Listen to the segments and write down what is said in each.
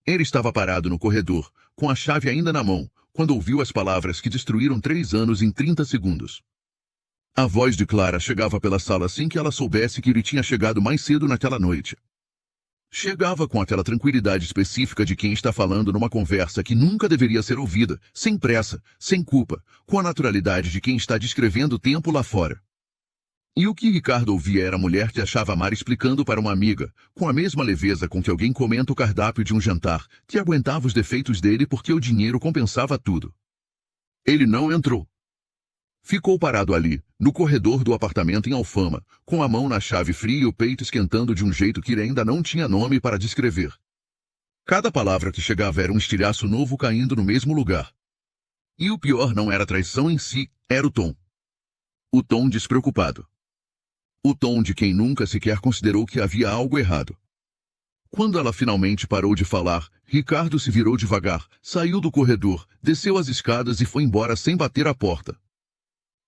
Ele estava parado no corredor, com a chave ainda na mão, quando ouviu as palavras que destruíram 3 anos em 30 segundos. A voz de Clara chegava pela sala assim que ela soubesse que ele tinha chegado mais cedo naquela noite. Chegava com aquela tranquilidade específica de quem está falando numa conversa que nunca deveria ser ouvida, sem pressa, sem culpa, com a naturalidade de quem está descrevendo o tempo lá fora. E o que Ricardo ouvia era a mulher que achava amar explicando para uma amiga, com a mesma leveza com que alguém comenta o cardápio de um jantar, que aguentava os defeitos dele porque o dinheiro compensava tudo. Ele não entrou. Ficou parado ali, no corredor do apartamento em Alfama, com a mão na chave fria e o peito esquentando de um jeito que ele ainda não tinha nome para descrever. Cada palavra que chegava era um estilhaço novo caindo no mesmo lugar. E o pior não era a traição em si, era o tom. O tom despreocupado. O tom de quem nunca sequer considerou que havia algo errado. Quando ela finalmente parou de falar, Ricardo se virou devagar, saiu do corredor, desceu as escadas e foi embora sem bater a porta.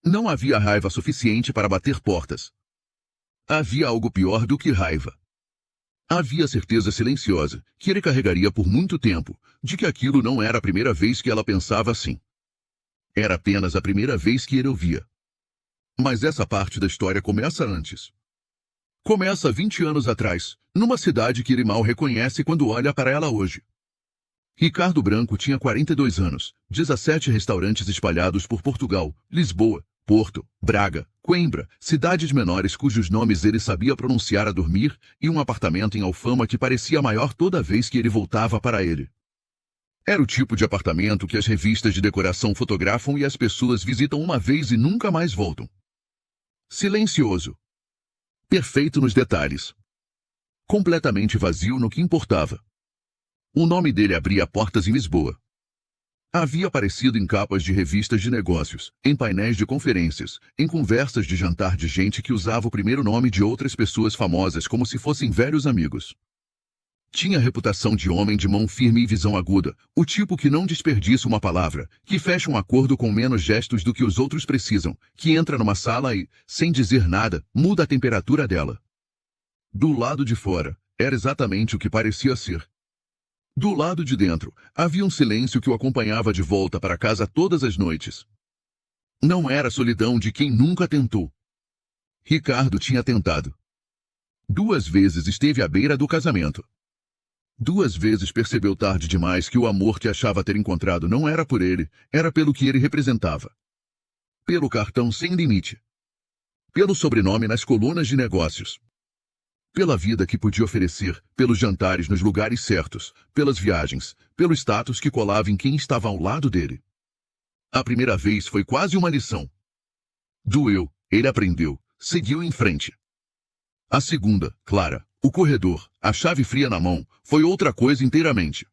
Não havia raiva suficiente para bater portas. Havia algo pior do que raiva. Havia certeza silenciosa, que ele carregaria por muito tempo, de que aquilo não era a primeira vez que ela pensava assim. Era apenas a primeira vez que ele ouvia. Mas essa parte da história começa antes. Começa 20 anos atrás, numa cidade que ele mal reconhece quando olha para ela hoje. Ricardo Branco tinha 42 anos, 17 restaurantes espalhados por Portugal, Lisboa, Porto, Braga, Coimbra, cidades menores cujos nomes ele sabia pronunciar a dormir, e um apartamento em Alfama que parecia maior toda vez que ele voltava para ele. Era o tipo de apartamento que as revistas de decoração fotografam e as pessoas visitam uma vez e nunca mais voltam. Silencioso. Perfeito nos detalhes. Completamente vazio no que importava. O nome dele abria portas em Lisboa. Havia aparecido em capas de revistas de negócios, em painéis de conferências, em conversas de jantar de gente que usava o primeiro nome de outras pessoas famosas como se fossem velhos amigos. Tinha reputação de homem de mão firme e visão aguda, o tipo que não desperdiça uma palavra, que fecha um acordo com menos gestos do que os outros precisam, que entra numa sala e, sem dizer nada, muda a temperatura dela. Do lado de fora, era exatamente o que parecia ser. Do lado de dentro, havia um silêncio que o acompanhava de volta para casa todas as noites. Não era a solidão de quem nunca tentou. Ricardo tinha tentado. 2 vezes esteve à beira do casamento. 2 vezes percebeu tarde demais que o amor que achava ter encontrado não era por ele, era pelo que ele representava. Pelo cartão sem limite. Pelo sobrenome nas colunas de negócios. Pela vida que podia oferecer, pelos jantares nos lugares certos, pelas viagens, pelo status que colava em quem estava ao lado dele. A primeira vez foi quase uma lição. Doeu, ele aprendeu, seguiu em frente. A segunda, Clara, o corredor, a chave fria na mão, foi outra coisa inteiramente.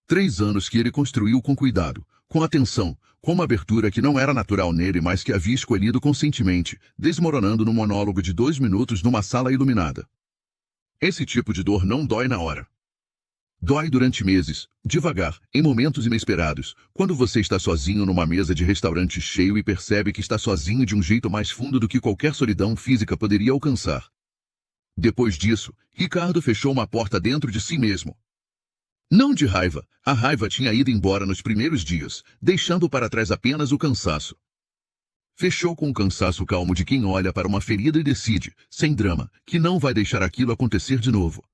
3 anos que ele construiu com cuidado, com atenção, com uma abertura que não era natural nele, mas que havia escolhido conscientemente, desmoronando num monólogo de 2 minutos numa sala iluminada. Esse tipo de dor não dói na hora. Dói durante meses, devagar, em momentos inesperados, quando você está sozinho numa mesa de restaurante cheio e percebe que está sozinho de um jeito mais fundo do que qualquer solidão física poderia alcançar. Depois disso, Ricardo fechou uma porta dentro de si mesmo. Não de raiva, a raiva tinha ido embora nos primeiros dias, deixando para trás apenas o cansaço. Fechou com o cansaço calmo de quem olha para uma ferida e decide, sem drama, que não vai deixar aquilo acontecer de novo.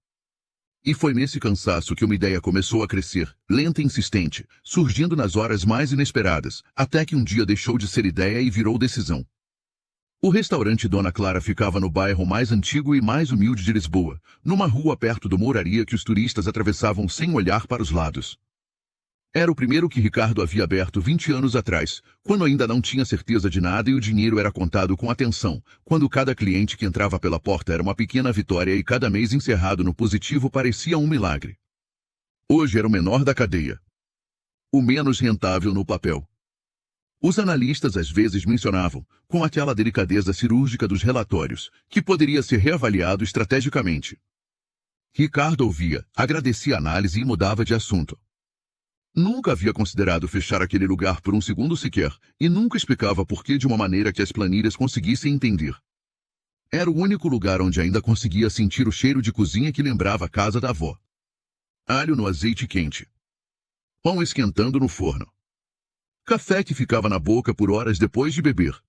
E foi nesse cansaço que uma ideia começou a crescer, lenta e insistente, surgindo nas horas mais inesperadas, até que um dia deixou de ser ideia e virou decisão. O restaurante Dona Clara ficava no bairro mais antigo e mais humilde de Lisboa, numa rua perto do Mouraria que os turistas atravessavam sem olhar para os lados. Era o primeiro que Ricardo havia aberto 20 anos atrás, quando ainda não tinha certeza de nada e o dinheiro era contado com atenção, quando cada cliente que entrava pela porta era uma pequena vitória e cada mês encerrado no positivo parecia um milagre. Hoje era o menor da cadeia. O menos rentável no papel. Os analistas às vezes mencionavam, com aquela delicadeza cirúrgica dos relatórios, que poderia ser reavaliado estrategicamente. Ricardo ouvia, agradecia a análise e mudava de assunto. Nunca havia considerado fechar aquele lugar por um segundo sequer, e nunca explicava por que de uma maneira que as planilhas conseguissem entender. Era o único lugar onde ainda conseguia sentir o cheiro de cozinha que lembrava a casa da avó. Alho no azeite quente. Pão esquentando no forno. Café que ficava na boca por horas depois de beber.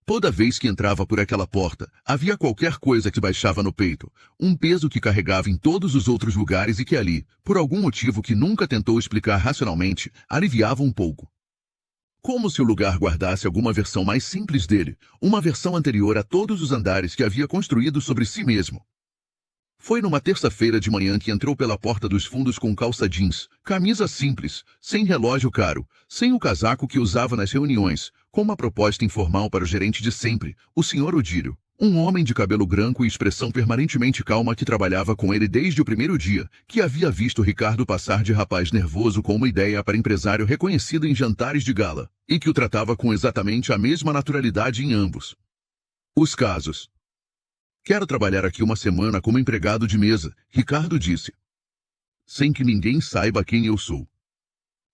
Toda vez que entrava por aquela porta, havia qualquer coisa que baixava no peito, um peso que carregava em todos os outros lugares e que ali, por algum motivo que nunca tentou explicar racionalmente, aliviava um pouco. Como se o lugar guardasse alguma versão mais simples dele, uma versão anterior a todos os andares que havia construído sobre si mesmo. Foi numa terça-feira de manhã que entrou pela porta dos fundos com calça jeans, camisa simples, sem relógio caro, sem o casaco que usava nas reuniões, com uma proposta informal para o gerente de sempre, o Sr. Odílio, um homem de cabelo branco e expressão permanentemente calma que trabalhava com ele desde o primeiro dia, que havia visto Ricardo passar de rapaz nervoso com uma ideia para empresário reconhecido em jantares de gala, e que o tratava com exatamente a mesma naturalidade em ambos os casos. Quero trabalhar aqui uma semana como empregado de mesa, Ricardo disse. Sem que ninguém saiba quem eu sou.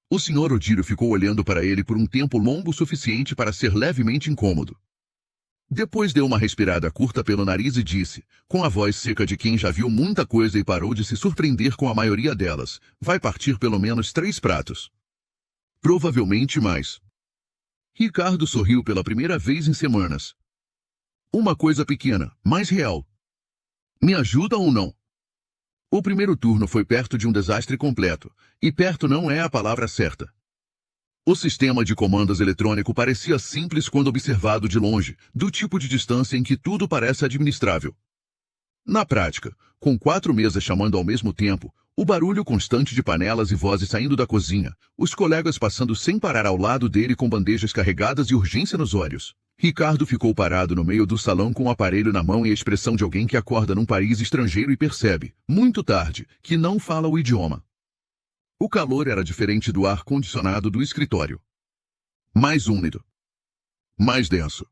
O Sr. Odílio ficou olhando para ele por um tempo longo o suficiente para ser levemente incômodo. Depois deu uma respirada curta pelo nariz e disse, com a voz seca de quem já viu muita coisa e parou de se surpreender com a maioria delas, vai partir pelo menos 3 pratos. Provavelmente mais. Ricardo sorriu pela primeira vez em semanas. Uma coisa pequena, mas real. Me ajuda ou não? O primeiro turno foi perto de um desastre completo, e perto não é a palavra certa. O sistema de comandos eletrônico parecia simples quando observado de longe, do tipo de distância em que tudo parece administrável. Na prática, com 4 mesas chamando ao mesmo tempo, o barulho constante de panelas e vozes saindo da cozinha, os colegas passando sem parar ao lado dele com bandejas carregadas e urgência nos olhos. Ricardo ficou parado no meio do salão com o aparelho na mão e a expressão de alguém que acorda num país estrangeiro e percebe, muito tarde, que não fala o idioma. O calor era diferente do ar-condicionado do escritório. Mais úmido. Mais denso.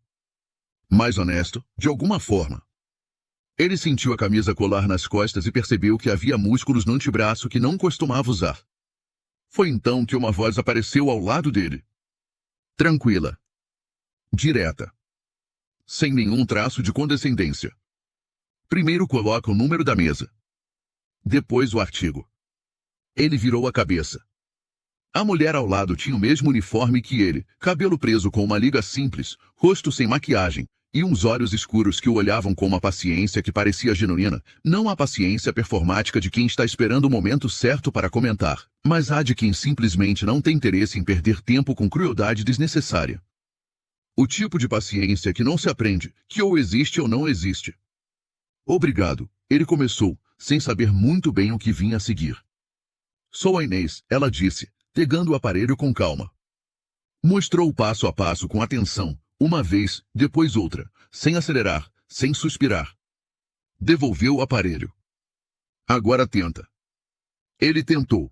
Mais honesto, de alguma forma. Ele sentiu a camisa colar nas costas e percebeu que havia músculos no antebraço que não costumava usar. Foi então que uma voz apareceu ao lado dele. Tranquila. Direta. Sem nenhum traço de condescendência. Primeiro coloca o número da mesa. Depois o artigo. Ele virou a cabeça. A mulher ao lado tinha o mesmo uniforme que ele, cabelo preso com uma liga simples, rosto sem maquiagem, e uns olhos escuros que o olhavam com uma paciência que parecia genuína, não a paciência performática de quem está esperando o momento certo para comentar, mas a de quem simplesmente não tem interesse em perder tempo com crueldade desnecessária. O tipo de paciência que não se aprende, que ou existe ou não existe. Obrigado, ele começou, sem saber muito bem o que vinha a seguir. Sou a Inês, ela disse, pegando o aparelho com calma. Mostrou passo a passo com atenção, uma vez, depois outra, sem acelerar, sem suspirar. Devolveu o aparelho. Agora tenta. Ele tentou.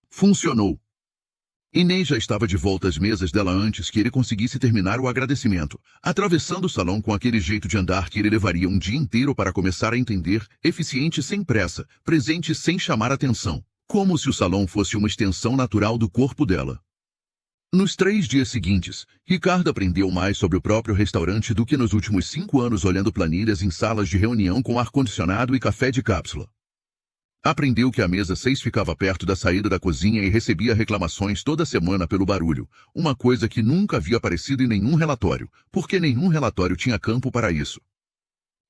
Funcionou. Inês já estava de volta às mesas dela antes que ele conseguisse terminar o agradecimento, atravessando o salão com aquele jeito de andar que ele levaria um dia inteiro para começar a entender, eficiente sem pressa, presente sem chamar atenção, como se o salão fosse uma extensão natural do corpo dela. Nos 3 dias seguintes, Ricardo aprendeu mais sobre o próprio restaurante do que nos últimos 5 anos olhando planilhas em salas de reunião com ar-condicionado e café de cápsula. Aprendeu que a mesa 6 ficava perto da saída da cozinha e recebia reclamações toda semana pelo barulho, uma coisa que nunca havia aparecido em nenhum relatório, porque nenhum relatório tinha campo para isso.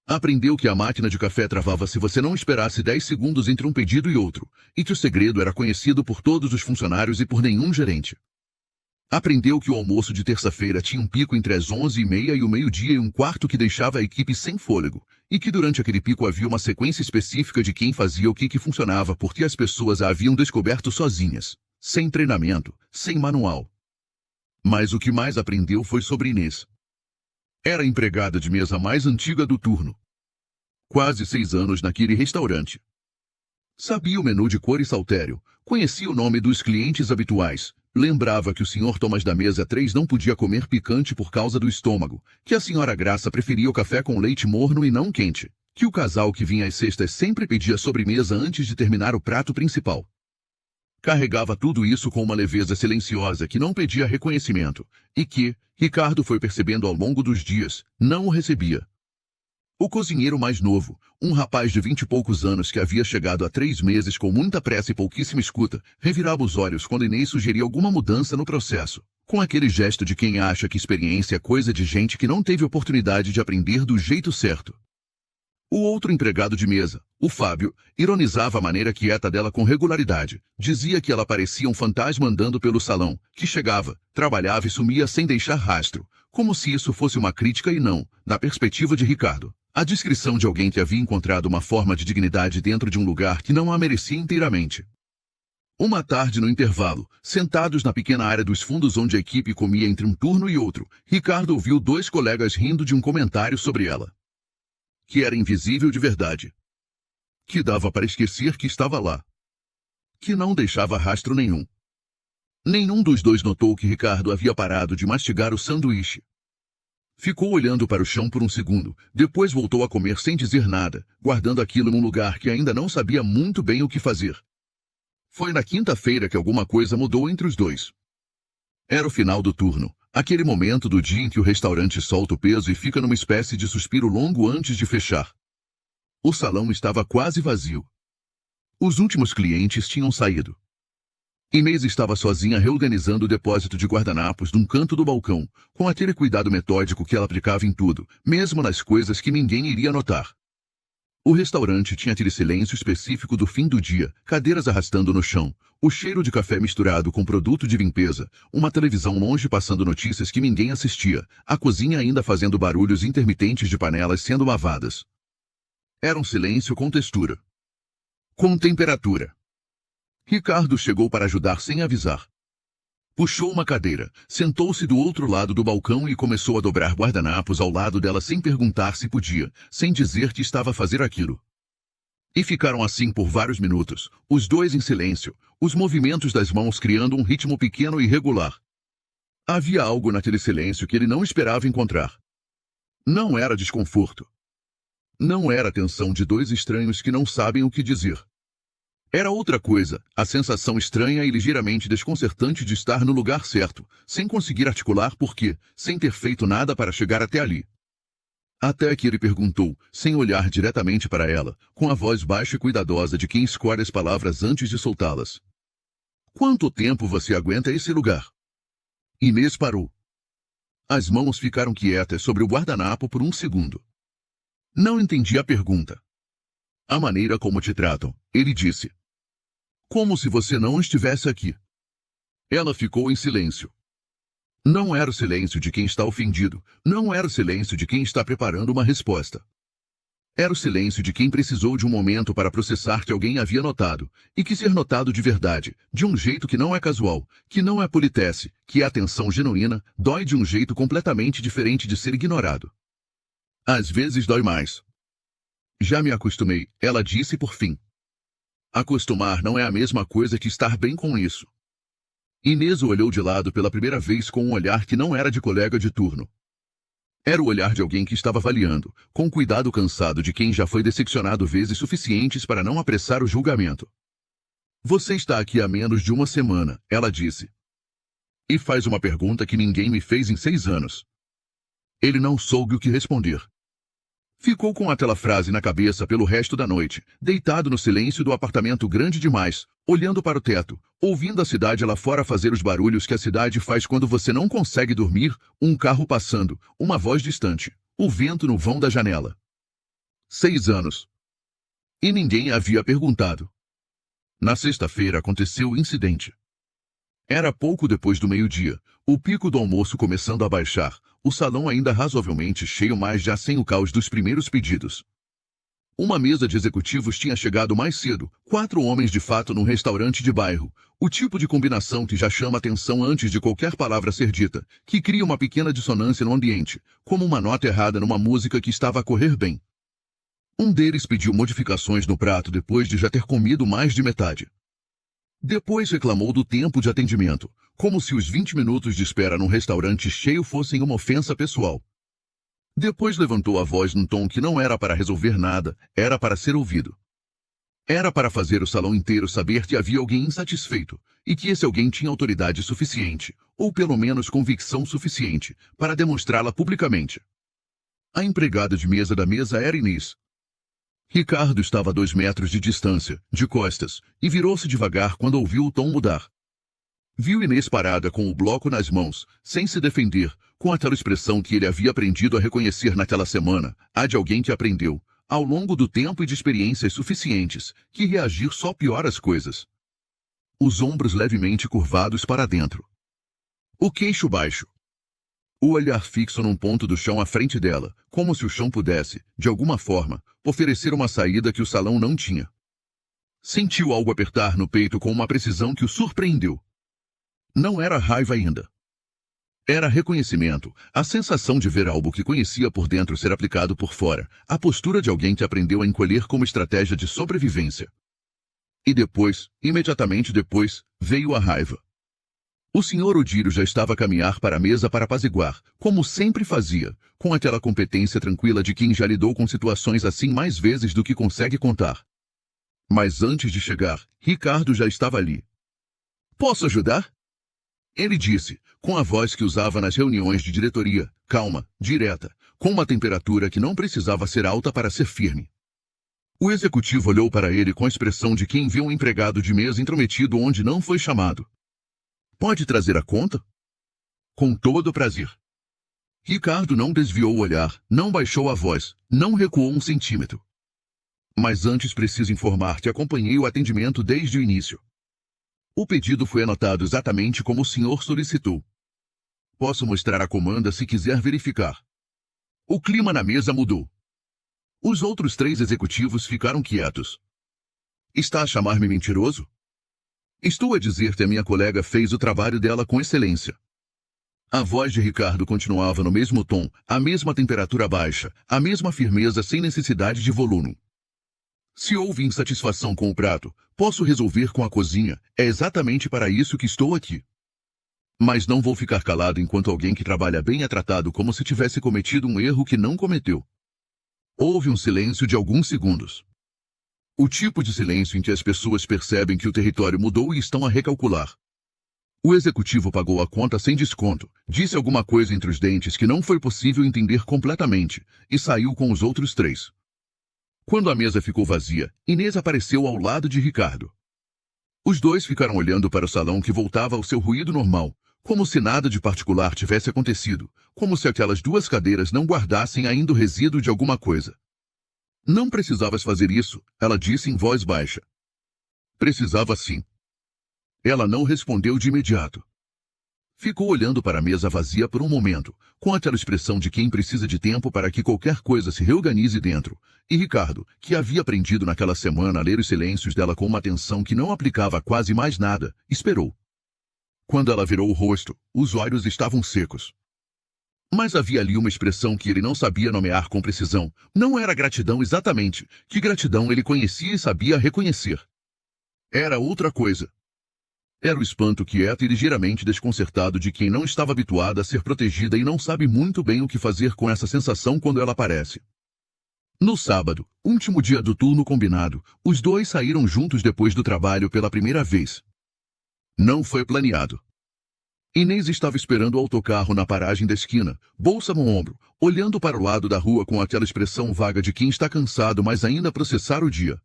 Aprendeu que a máquina de café travava se você não esperasse 10 segundos entre um pedido e outro, e que o segredo era conhecido por todos os funcionários e por nenhum gerente. Aprendeu que o almoço de terça-feira tinha um pico entre as 11h30 e o 12h15 que deixava a equipe sem fôlego, e que durante aquele pico havia uma sequência específica de quem fazia o que funcionava porque as pessoas a haviam descoberto sozinhas, sem treinamento, sem manual. Mas o que mais aprendeu foi sobre Inês. Era a empregada de mesa mais antiga do turno. Quase 6 anos naquele restaurante. Sabia o menu de cor e saltério, conhecia o nome dos clientes habituais, lembrava que o Sr. Thomas da mesa 3 não podia comer picante por causa do estômago, que a Sra. Graça preferia o café com leite morno e não quente, que o casal que vinha às sextas sempre pedia sobremesa antes de terminar o prato principal. Carregava tudo isso com uma leveza silenciosa que não pedia reconhecimento, e que, Ricardo foi percebendo ao longo dos dias, não o recebia. O cozinheiro mais novo, um rapaz de 20 e poucos anos que havia chegado há 3 meses com muita pressa e pouquíssima escuta, revirava os olhos quando Inês sugeria alguma mudança no processo, com aquele gesto de quem acha que experiência é coisa de gente que não teve oportunidade de aprender do jeito certo. O outro empregado de mesa, o Fábio, ironizava a maneira quieta dela com regularidade. Dizia que ela parecia um fantasma andando pelo salão, que chegava, trabalhava e sumia sem deixar rastro, como se isso fosse uma crítica e não, na perspectiva de Ricardo, a descrição de alguém que havia encontrado uma forma de dignidade dentro de um lugar que não a merecia inteiramente. Uma tarde no intervalo, sentados na pequena área dos fundos onde a equipe comia entre um turno e outro, Ricardo ouviu 2 colegas rindo de um comentário sobre ela. Que era invisível de verdade. Que dava para esquecer que estava lá. Que não deixava rastro nenhum. Nenhum dos 2 notou que Ricardo havia parado de mastigar o sanduíche. Ficou olhando para o chão por um segundo, depois voltou a comer sem dizer nada, guardando aquilo num lugar que ainda não sabia muito bem o que fazer. Foi na quinta-feira que alguma coisa mudou entre os 2. Era o final do turno, aquele momento do dia em que o restaurante solta o peso e fica numa espécie de suspiro longo antes de fechar. O salão estava quase vazio. Os últimos clientes tinham saído. Inês estava sozinha reorganizando o depósito de guardanapos num canto do balcão, com aquele cuidado metódico que ela aplicava em tudo, mesmo nas coisas que ninguém iria notar. O restaurante tinha aquele silêncio específico do fim do dia, cadeiras arrastando no chão, o cheiro de café misturado com produto de limpeza, uma televisão longe passando notícias que ninguém assistia, a cozinha ainda fazendo barulhos intermitentes de panelas sendo lavadas. Era um silêncio com textura. Com temperatura. Ricardo chegou para ajudar sem avisar. Puxou uma cadeira, sentou-se do outro lado do balcão e começou a dobrar guardanapos ao lado dela sem perguntar se podia, sem dizer que estava a fazer aquilo. E ficaram assim por vários minutos, os 2 em silêncio, os movimentos das mãos criando um ritmo pequeno e irregular. Havia algo naquele silêncio que ele não esperava encontrar. Não era desconforto. Não era a tensão de 2 estranhos que não sabem o que dizer. Era outra coisa, a sensação estranha e ligeiramente desconcertante de estar no lugar certo, sem conseguir articular porquê, sem ter feito nada para chegar até ali. Até que ele perguntou, sem olhar diretamente para ela, com a voz baixa e cuidadosa de quem escolhe as palavras antes de soltá-las. Quanto tempo você aguenta esse lugar? Inês parou. As mãos ficaram quietas sobre o guardanapo por um segundo. Não entendi a pergunta. A maneira como te tratam, ele disse. Como se você não estivesse aqui. Ela ficou em silêncio. Não era o silêncio de quem está ofendido, não era o silêncio de quem está preparando uma resposta. Era o silêncio de quem precisou de um momento para processar que alguém havia notado, e que ser notado de verdade, de um jeito que não é casual, que não é politesse, que é atenção genuína, dói de um jeito completamente diferente de ser ignorado. Às vezes dói mais. Já me acostumei, ela disse por fim. Acostumar não é a mesma coisa que estar bem com isso. Inês o olhou de lado pela primeira vez com um olhar que não era de colega de turno. Era o olhar de alguém que estava avaliando, com cuidado cansado de quem já foi decepcionado vezes suficientes para não apressar o julgamento. Você está aqui há menos de uma semana, ela disse. E faz uma pergunta que ninguém me fez em 6 anos. Ele não soube o que responder. Ficou com aquela frase na cabeça pelo resto da noite, deitado no silêncio do apartamento grande demais, olhando para o teto, ouvindo a cidade lá fora fazer os barulhos que a cidade faz quando você não consegue dormir, um carro passando, uma voz distante, o vento no vão da janela. 6 anos. E ninguém havia perguntado. Na sexta-feira aconteceu o incidente. Era pouco depois do meio-dia, o pico do almoço começando a baixar, o salão ainda razoavelmente cheio, mas já sem o caos dos primeiros pedidos. Uma mesa de executivos tinha chegado mais cedo, 4 homens de fato num restaurante de bairro, o tipo de combinação que já chama atenção antes de qualquer palavra ser dita, que cria uma pequena dissonância no ambiente, como uma nota errada numa música que estava a correr bem. Um deles pediu modificações no prato depois de já ter comido mais de metade. Depois reclamou do tempo de atendimento, como se os 20 minutos de espera num restaurante cheio fossem uma ofensa pessoal. Depois levantou a voz num tom que não era para resolver nada, era para ser ouvido. Era para fazer o salão inteiro saber que havia alguém insatisfeito, e que esse alguém tinha autoridade suficiente, ou pelo menos convicção suficiente, para demonstrá-la publicamente. A empregada de mesa da mesa era Inês. Ricardo estava a 2 metros de distância, de costas, e virou-se devagar quando ouviu o tom mudar. Viu Inês parada com o bloco nas mãos, sem se defender, com aquela expressão que ele havia aprendido a reconhecer naquela semana, a de alguém que aprendeu, ao longo do tempo e de experiências suficientes, que reagir só piora as coisas. Os ombros levemente curvados para dentro. O queixo baixo. O olhar fixo num ponto do chão à frente dela, como se o chão pudesse, de alguma forma, oferecer uma saída que o salão não tinha. Sentiu algo apertar no peito com uma precisão que o surpreendeu. Não era raiva ainda. Era reconhecimento, a sensação de ver algo que conhecia por dentro ser aplicado por fora, a postura de alguém que aprendeu a encolher como estratégia de sobrevivência. E depois, imediatamente depois, veio a raiva. O Sr. Odílio já estava a caminhar para a mesa para apaziguar, como sempre fazia, com aquela competência tranquila de quem já lidou com situações assim mais vezes do que consegue contar. Mas antes de chegar, Ricardo já estava ali. "Posso ajudar?" Ele disse, com a voz que usava nas reuniões de diretoria, calma, direta, com uma temperatura que não precisava ser alta para ser firme. O executivo olhou para ele com a expressão de quem vê um empregado de mesa intrometido onde não foi chamado. "Pode trazer a conta?" "Com todo o prazer." Ricardo não desviou o olhar, não baixou a voz, não recuou um centímetro. "Mas antes preciso informar que acompanhei o atendimento desde o início. O pedido foi anotado exatamente como o senhor solicitou. Posso mostrar a comanda se quiser verificar." O clima na mesa mudou. Os outros 3 executivos ficaram quietos. "Está a chamar-me mentiroso?" "Estou a dizer que a minha colega fez o trabalho dela com excelência." A voz de Ricardo continuava no mesmo tom, a mesma temperatura baixa, a mesma firmeza sem necessidade de volume. "Se houve insatisfação com o prato, posso resolver com a cozinha, é exatamente para isso que estou aqui. Mas não vou ficar calado enquanto alguém que trabalha bem é tratado como se tivesse cometido um erro que não cometeu." Houve um silêncio de alguns segundos. O tipo de silêncio em que as pessoas percebem que o território mudou e estão a recalcular. O executivo pagou a conta sem desconto, disse alguma coisa entre os dentes que não foi possível entender completamente, e saiu com os outros 3. Quando a mesa ficou vazia, Inês apareceu ao lado de Ricardo. Os dois ficaram olhando para o salão que voltava ao seu ruído normal, como se nada de particular tivesse acontecido, como se aquelas 2 cadeiras não guardassem ainda o resíduo de alguma coisa. "Não precisavas fazer isso", ela disse em voz baixa. "Precisava sim." Ela não respondeu de imediato. Ficou olhando para a mesa vazia por um momento, com aquela expressão de quem precisa de tempo para que qualquer coisa se reorganize dentro, e Ricardo, que havia aprendido naquela semana a ler os silêncios dela com uma atenção que não aplicava a quase mais nada, esperou. Quando ela virou o rosto, os olhos estavam secos. Mas havia ali uma expressão que ele não sabia nomear com precisão. Não era gratidão exatamente, que gratidão ele conhecia e sabia reconhecer. Era outra coisa. Era o espanto quieto e ligeiramente desconcertado de quem não estava habituada a ser protegida e não sabe muito bem o que fazer com essa sensação quando ela aparece. No sábado, último dia do turno combinado, os 2 saíram juntos depois do trabalho pela primeira vez. Não foi planeado. Inês estava esperando o autocarro na paragem da esquina, bolsa no ombro, olhando para o lado da rua com aquela expressão vaga de quem está cansado mas ainda a processar o dia.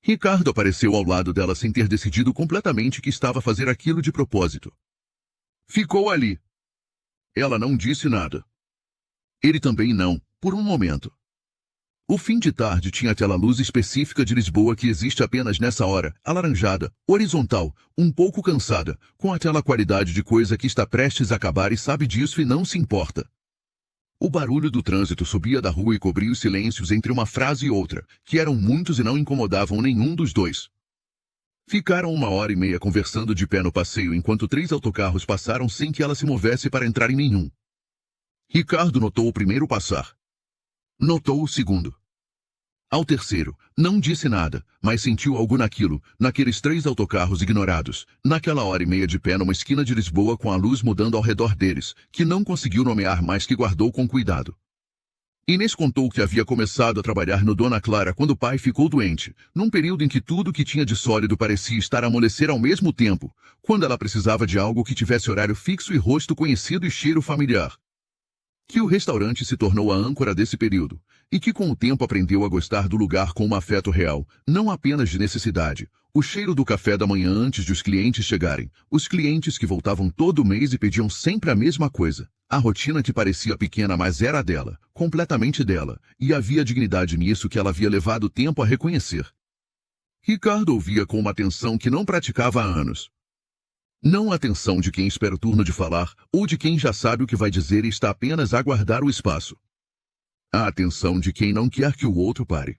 Ricardo apareceu ao lado dela sem ter decidido completamente que estava a fazer aquilo de propósito. Ficou ali. Ela não disse nada. Ele também não, por um momento. O fim de tarde tinha aquela luz específica de Lisboa que existe apenas nessa hora, alaranjada, horizontal, um pouco cansada, com aquela qualidade de coisa que está prestes a acabar e sabe disso e não se importa. O barulho do trânsito subia da rua e cobria os silêncios entre uma frase e outra, que eram muitos e não incomodavam nenhum dos 2. Ficaram 1h30 conversando de pé no passeio enquanto 3 autocarros passaram sem que ela se movesse para entrar em nenhum. Ricardo notou o primeiro passar. Notou o segundo. Ao terceiro, não disse nada, mas sentiu algo naqueles 3 autocarros ignorados, naquela 1h30 de pé numa esquina de Lisboa com a luz mudando ao redor deles, que não conseguiu nomear mais que guardou com cuidado. Inês contou que havia começado a trabalhar no Dona Clara quando o pai ficou doente, num período em que tudo que tinha de sólido parecia estar a amolecer ao mesmo tempo, quando ela precisava de algo que tivesse horário fixo e rosto conhecido e cheiro familiar. Que o restaurante se tornou a âncora desse período, e que com o tempo aprendeu a gostar do lugar com um afeto real, não apenas de necessidade. O cheiro do café da manhã antes de os clientes chegarem, os clientes que voltavam todo mês e pediam sempre a mesma coisa. A rotina que parecia pequena, mas era dela, completamente dela, e havia dignidade nisso que ela havia levado tempo a reconhecer. Ricardo ouvia com uma atenção que não praticava há anos. Não a atenção de quem espera o turno de falar, ou de quem já sabe o que vai dizer e está apenas a aguardar o espaço. A atenção de quem não quer que o outro pare.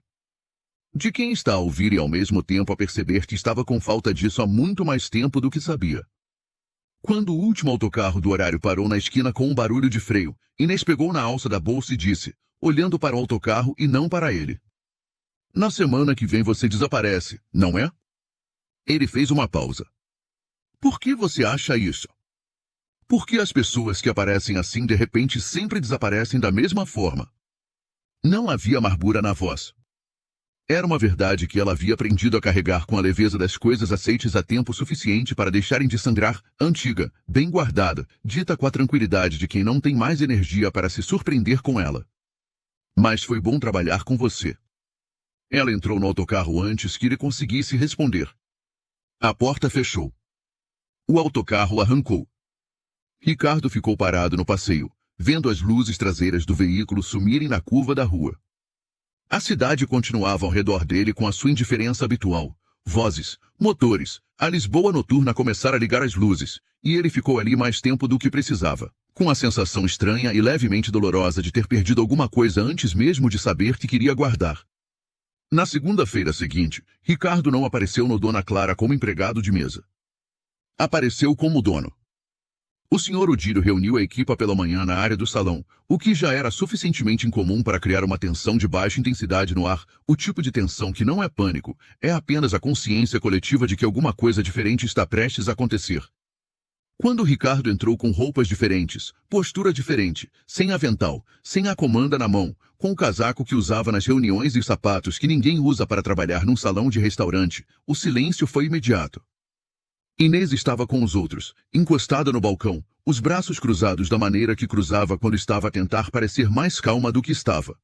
De quem está a ouvir e ao mesmo tempo a perceber que estava com falta disso há muito mais tempo do que sabia. Quando o último autocarro do horário parou na esquina com um barulho de freio, Inês pegou na alça da bolsa e disse, olhando para o autocarro e não para ele. Na semana que vem você desaparece, não é? Ele fez uma pausa. Por que você acha isso? Por que as pessoas que aparecem assim de repente sempre desaparecem da mesma forma? Não havia amargura na voz. Era uma verdade que ela havia aprendido a carregar com a leveza das coisas aceites há tempo suficiente para deixarem de sangrar, antiga, bem guardada, dita com a tranquilidade de quem não tem mais energia para se surpreender com ela. Mas foi bom trabalhar com você. Ela entrou no autocarro antes que ele conseguisse responder. A porta fechou. O autocarro arrancou. Ricardo ficou parado no passeio, vendo as luzes traseiras do veículo sumirem na curva da rua. A cidade continuava ao redor dele com a sua indiferença habitual. Vozes, motores, a Lisboa noturna começara a ligar as luzes, e ele ficou ali mais tempo do que precisava, com a sensação estranha e levemente dolorosa de ter perdido alguma coisa antes mesmo de saber que queria guardar. Na segunda-feira seguinte, Ricardo não apareceu no Dona Clara como empregado de mesa. Apareceu como dono. O Sr. Odílio reuniu a equipa pela manhã na área do salão, o que já era suficientemente incomum para criar uma tensão de baixa intensidade no ar, o tipo de tensão que não é pânico, é apenas a consciência coletiva de que alguma coisa diferente está prestes a acontecer. Quando Ricardo entrou com roupas diferentes, postura diferente, sem avental, sem a comanda na mão, com o casaco que usava nas reuniões e os sapatos que ninguém usa para trabalhar num salão de restaurante, o silêncio foi imediato. Inês estava com os outros, encostada no balcão, os braços cruzados da maneira que cruzava quando estava a tentar parecer mais calma do que estava.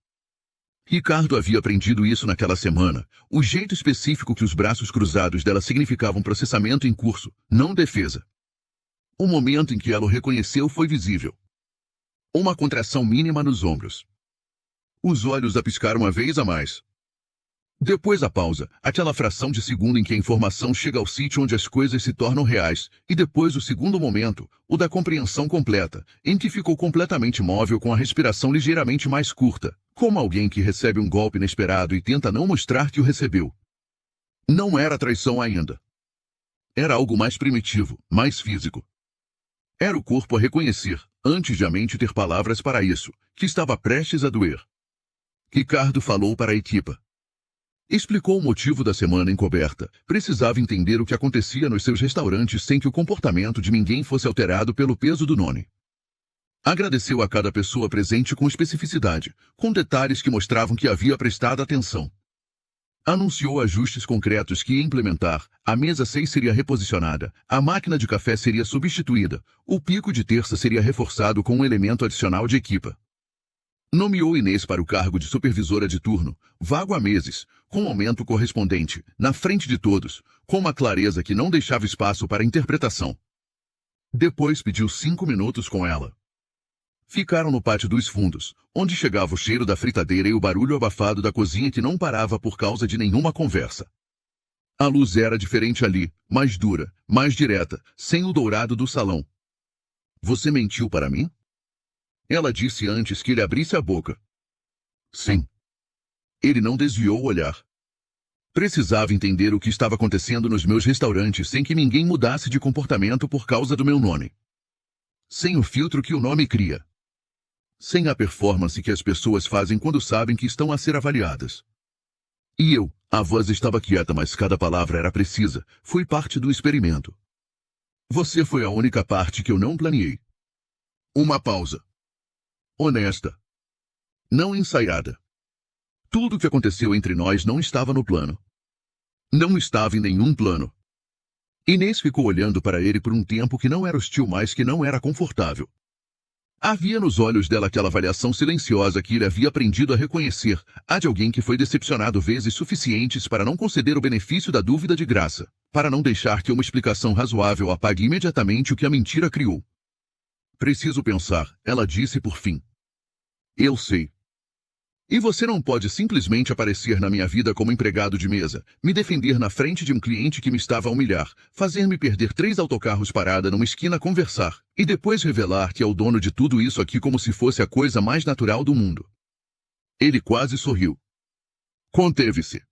Ricardo havia aprendido isso naquela semana, o jeito específico que os braços cruzados dela significavam processamento em curso, não defesa. O momento em que ela o reconheceu foi visível. Uma contração mínima nos ombros. Os olhos a piscaram uma vez a mais. Depois a pausa, aquela fração de segundo em que a informação chega ao sítio onde as coisas se tornam reais, e depois o segundo momento, o da compreensão completa, em que ficou completamente imóvel com a respiração ligeiramente mais curta, como alguém que recebe um golpe inesperado e tenta não mostrar que o recebeu. Não era traição ainda. Era algo mais primitivo, mais físico. Era o corpo a reconhecer, antes de a mente ter palavras para isso, que estava prestes a doer. Ricardo falou para a equipa. Explicou o motivo da semana encoberta. Precisava entender o que acontecia nos seus restaurantes sem que o comportamento de ninguém fosse alterado pelo peso do nome. Agradeceu a cada pessoa presente com especificidade, com detalhes que mostravam que havia prestado atenção. Anunciou ajustes concretos que ia implementar, a mesa 6 seria reposicionada, a máquina de café seria substituída, o pico de terça seria reforçado com um elemento adicional de equipa. Nomeou Inês para o cargo de supervisora de turno, vago há meses, com aumento correspondente, na frente de todos, com uma clareza que não deixava espaço para interpretação. Depois pediu 5 minutos com ela. Ficaram no pátio dos fundos, onde chegava o cheiro da fritadeira e o barulho abafado da cozinha que não parava por causa de nenhuma conversa. A luz era diferente ali, mais dura, mais direta, sem o dourado do salão. Você mentiu para mim? Ela disse antes que ele abrisse a boca. Sim. Ele não desviou o olhar. Precisava entender o que estava acontecendo nos meus restaurantes sem que ninguém mudasse de comportamento por causa do meu nome. Sem o filtro que o nome cria. Sem a performance que as pessoas fazem quando sabem que estão a ser avaliadas. E eu, a voz estava quieta, mas cada palavra era precisa, fui parte do experimento. Você foi a única parte que eu não planeei. Uma pausa. Honesta. Não ensaiada. Tudo o que aconteceu entre nós não estava no plano. Não estava em nenhum plano. Inês ficou olhando para ele por um tempo que não era hostil, mas que não era confortável. Havia nos olhos dela aquela avaliação silenciosa que ele havia aprendido a reconhecer, a de alguém que foi decepcionado vezes suficientes para não conceder o benefício da dúvida de graça, para não deixar que uma explicação razoável apague imediatamente o que a mentira criou. Preciso pensar, ela disse por fim. Eu sei. E você não pode simplesmente aparecer na minha vida como empregado de mesa, me defender na frente de um cliente que me estava a humilhar, fazer-me perder 3 autocarros parada numa esquina a conversar, e depois revelar que é o dono de tudo isso aqui como se fosse a coisa mais natural do mundo. Ele quase sorriu. Conteve-se.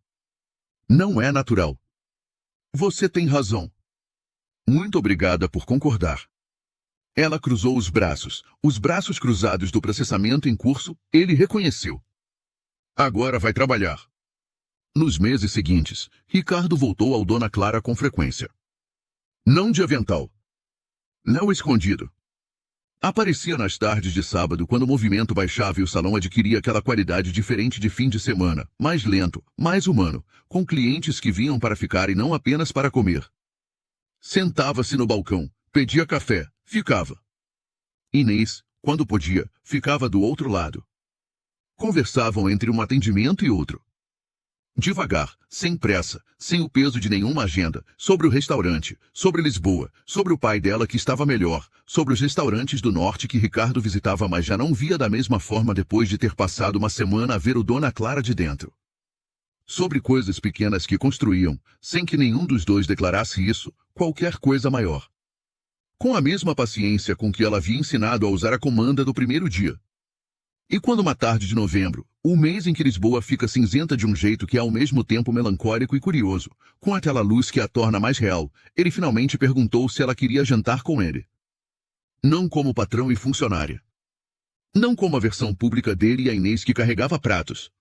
Não é natural. Você tem razão. Muito obrigada por concordar. Ela cruzou os braços cruzados do processamento em curso, ele reconheceu. Agora vai trabalhar. Nos meses seguintes, Ricardo voltou ao Dona Clara com frequência. Não de avental. Não escondido. Aparecia nas tardes de sábado quando o movimento baixava e o salão adquiria aquela qualidade diferente de fim de semana, mais lento, mais humano, com clientes que vinham para ficar e não apenas para comer. Sentava-se no balcão, pedia café, ficava. Inês, quando podia, ficava do outro lado. Conversavam entre um atendimento e outro. Devagar, sem pressa, sem o peso de nenhuma agenda, sobre o restaurante, sobre Lisboa, sobre o pai dela que estava melhor, sobre os restaurantes do norte que Ricardo visitava mas já não via da mesma forma depois de ter passado uma semana a ver o Dona Clara de dentro. Sobre coisas pequenas que construíam, sem que nenhum dos dois declarasse isso, qualquer coisa maior. Com a mesma paciência com que ela havia ensinado a usar a comanda do primeiro dia. E quando uma tarde de novembro, o mês em que Lisboa fica cinzenta de um jeito que é ao mesmo tempo melancólico e curioso, com aquela luz que a torna mais real, ele finalmente perguntou se ela queria jantar com ele. Não como patrão e funcionária. Não como a versão pública dele e a Inês que carregava pratos.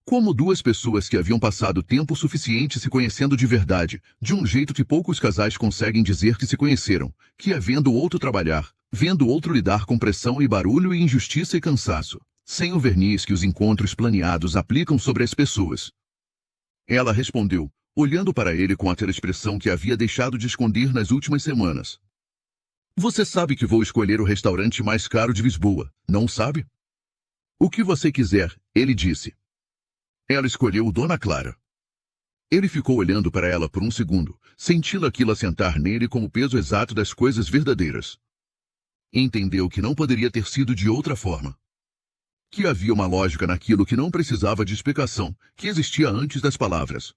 Como 2 pessoas que haviam passado tempo suficiente se conhecendo de verdade, de um jeito que poucos casais conseguem dizer que se conheceram, que é vendo o outro trabalhar, vendo o outro lidar com pressão e barulho e injustiça e cansaço, sem o verniz que os encontros planeados aplicam sobre as pessoas. Ela respondeu, olhando para ele com aquela expressão que havia deixado de esconder nas últimas semanas. Você sabe que vou escolher o restaurante mais caro de Lisboa, não sabe? O que você quiser, ele disse. Ela escolheu o Dona Clara. Ele ficou olhando para ela por um segundo, sentindo aquilo assentar nele como o peso exato das coisas verdadeiras. Entendeu que não poderia ter sido de outra forma. Que havia uma lógica naquilo que não precisava de explicação, que existia antes das palavras.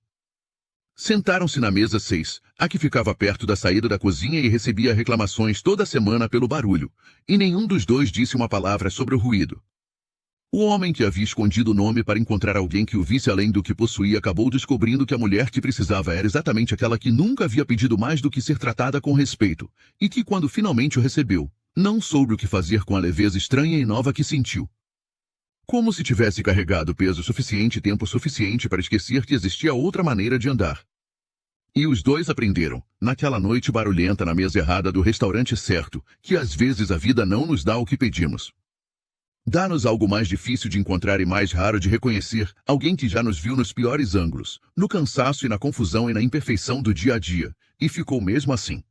Sentaram-se na mesa 6, a que ficava perto da saída da cozinha e recebia reclamações toda semana pelo barulho, e nenhum dos dois disse uma palavra sobre o ruído. O homem que havia escondido o nome para encontrar alguém que o visse além do que possuía acabou descobrindo que a mulher que precisava era exatamente aquela que nunca havia pedido mais do que ser tratada com respeito, e que quando finalmente o recebeu, não soube o que fazer com a leveza estranha e nova que sentiu. Como se tivesse carregado peso suficiente e tempo suficiente para esquecer que existia outra maneira de andar. E os dois aprenderam, naquela noite barulhenta na mesa errada do restaurante certo, que às vezes a vida não nos dá o que pedimos. Dá-nos algo mais difícil de encontrar e mais raro de reconhecer, alguém que já nos viu nos piores ângulos, no cansaço e na confusão e na imperfeição do dia a dia, e ficou mesmo assim.